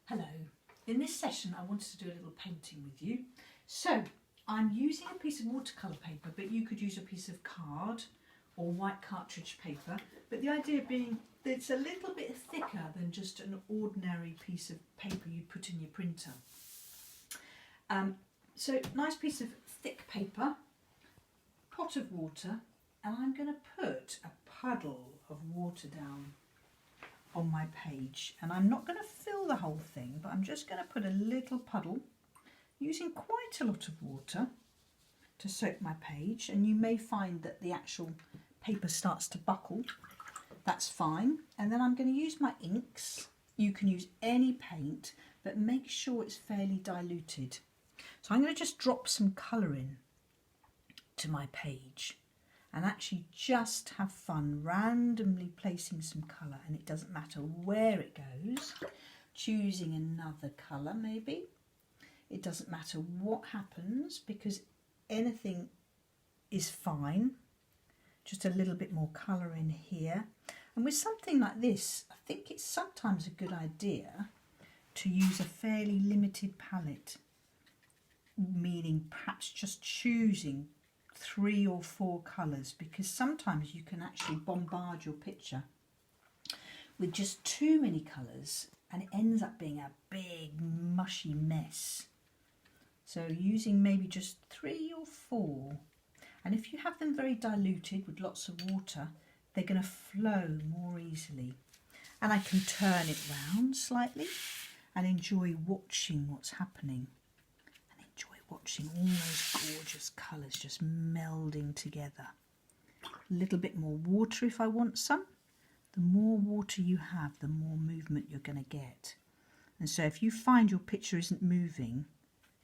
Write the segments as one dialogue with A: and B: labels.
A: Hello. In this session I wanted to do a little painting with you. So I'm using a piece of watercolour paper, but you could use a piece of card or white cartridge paper. But the idea being that it's a little bit thicker than just an ordinary piece of paper you'd put in your printer. So nice piece of thick paper, pot of water, and I'm going to put a puddle of water down on my page, and I'm not going to fill the whole thing, but I'm just going to put a little puddle using quite a lot of water to soak my page. And you may find that the actual paper starts to buckle. That's fine. And then I'm going to use my inks. You can use any paint, but make sure it's fairly diluted. So I'm going to just drop some colour in to my page and actually just have fun randomly placing some colour, and it doesn't matter where it goes. Choosing another colour maybe. It doesn't matter what happens because anything is fine. Just a little bit more colour in here. And with something like this, I think it's sometimes a good idea to use a fairly limited palette, meaning perhaps just choosing 3 or 4 colours, because sometimes you can actually bombard your picture with just too many colours and it ends up being a big mushy mess. So using maybe just 3 or 4, and if you have them very diluted with lots of water, they're going to flow more easily. And I can turn it round slightly and enjoy watching what's happening. Watching all those gorgeous colours just melding together. A little bit more water if I want some. The more water you have, the more movement you're going to get. And so if you find your picture isn't moving,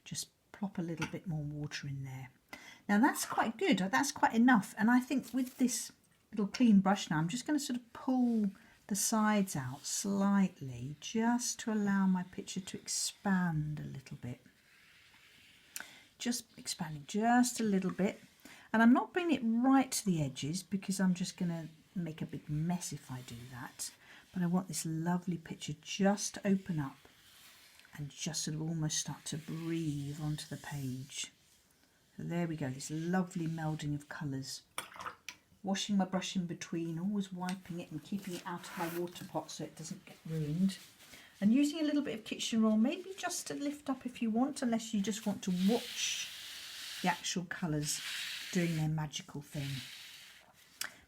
A: just plop a little bit more water in there. Now that's quite good, that's quite enough. And I think with this little clean brush now, I'm just going to sort of pull the sides out slightly just to allow my picture to expand a little bit. Just expanding just a little bit, and I'm not bringing it right to the edges because I'm just going to make a big mess if I do that, but I want this lovely picture just to open up and just sort of almost start to breathe onto the page. So there we go, this lovely melding of colours. Washing my brush in between, always wiping it and keeping it out of my water pot so it doesn't get ruined. And using a little bit of kitchen roll, maybe just to lift up if you want, unless you just want to watch the actual colours doing their magical thing.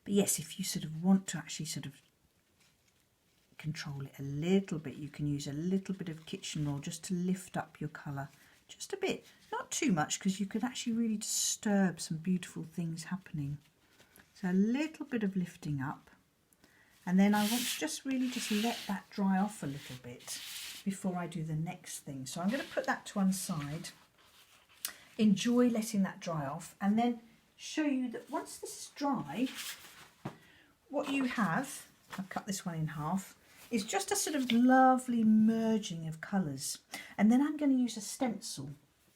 A: But yes, if you sort of want to actually sort of control it a little bit, you can use a little bit of kitchen roll just to lift up your colour. Just a bit, not too much, because you could actually really disturb some beautiful things happening. So a little bit of lifting up. And then I want to just really just let that dry off a little bit before I do the next thing. So I'm going to put that to one side, enjoy letting that dry off, and then show you that once this is dry, what you have, I've cut this one in half, is just a sort of lovely merging of colours. And then I'm going to use a stencil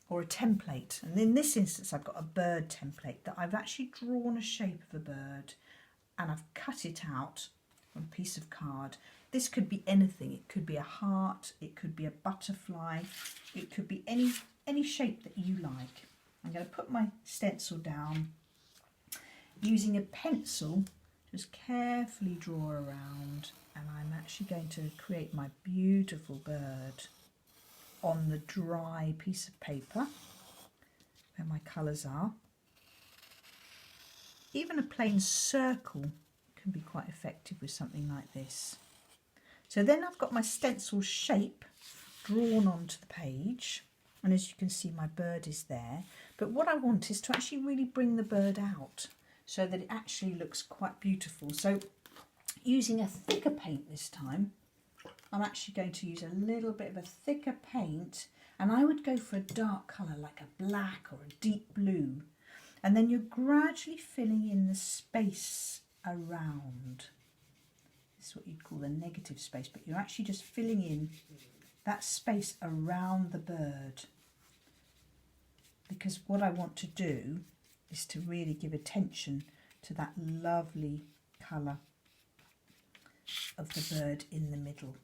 A: or a template. And in this instance, I've got a bird template that I've actually drawn a shape of a bird and I've cut it out on a piece of card. This could be anything. It could be a heart, it could be a butterfly, it could be any shape that you like. I'm going to put my stencil down, using a pencil, just carefully draw around, and I'm actually going to create my beautiful bird on the dry piece of paper where my colours are. Even a plain circle can be quite effective with something like this. So then I've got my stencil shape drawn onto the page, and as you can see my bird is there, but what I want is to actually really bring the bird out so that it actually looks quite beautiful. So using a thicker paint this time, I'm actually going to use a little bit of a thicker paint, and I would go for a dark colour like a black or a deep blue, and then you're gradually filling in the space around. This is what you'd call the negative space, but you're actually just filling in that space around the bird, because what I want to do is to really give attention to that lovely colour of the bird in the middle.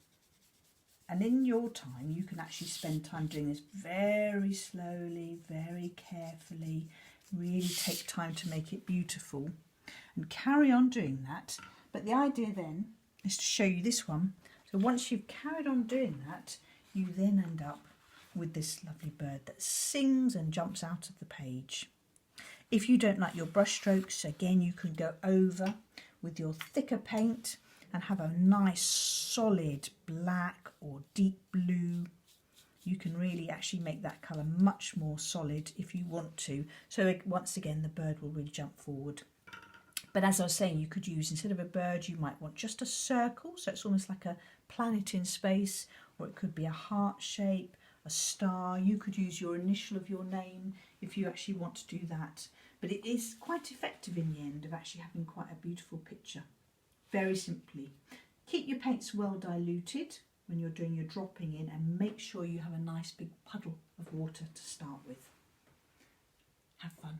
A: And in your time, you can actually spend time doing this very slowly, very carefully, really take time to make it beautiful and carry on doing that. But the idea then is to show you this one. So once you've carried on doing that, you then end up with this lovely bird that sings and jumps out of the page. If you don't like your brush strokes, again, you can go over with your thicker paint and have a nice solid black or deep blue. You can really actually make that colour much more solid if you want to. So once again, the bird will really jump forward. But as I was saying, you could use, instead of a bird, you might want just a circle. So it's almost like a planet in space, or it could be a heart shape, a star. You could use your initial of your name if you actually want to do that. But it is quite effective in the end of actually having quite a beautiful picture. Very simply. Keep your paints well diluted when you're doing your dropping in, and make sure you have a nice big puddle of water to start with. Have fun.